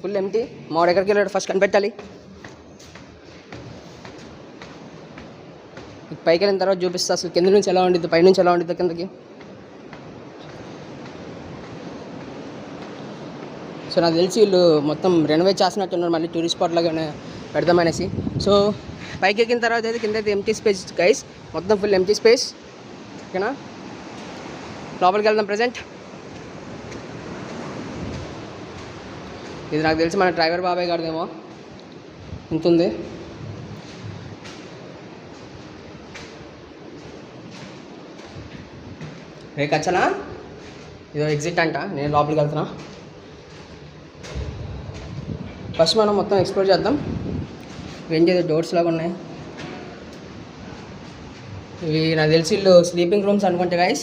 Full empty. మావాడు ఎక్కడికి వెళ్ళాడు ఫస్ట్ కనిపెట్టాలి. పైకి వెళ్ళిన తర్వాత చూపిస్తా అసలు కింద నుంచి ఎలా ఉండిద్ది, పైనుంచి ఎలా ఉండిద్ది కిందకి. సో నాకు తెలిసి వీళ్ళు మొత్తం రెనోవేట్ చేస్తున్నట్టున్నారు, మళ్ళీ టూరిస్ట్ స్పాట్ లాగానే పెడదామనేసి. సో పైకి ఎక్కిన తర్వాత అయితే కింద అయితే ఎంటీ స్పేస్ గైస్, మొత్తం ఫుల్ ఎంటీ స్పేస్. ఓకేనా, లోపలికి వెళ్దాం. ప్రజెంట్ ఇది నాకు తెలిసి మన డ్రైవర్ బాబాయ్ గారిదేమో, ఇంత ఉంది. రేపు వచ్చానా, ఇదో ఎగ్జిట్ అంట. నేను లోపలికి వెళ్తున్నా. ఫస్ట్ మనం మొత్తం ఎక్స్ప్లోర్ చేద్దాం. ఏంటి డోర్స్ లాగా ఉన్నాయి ఇవి. నాకు తెలిసి వీళ్ళు స్లీపింగ్ రూమ్స్ అనుకుంటా గైస్.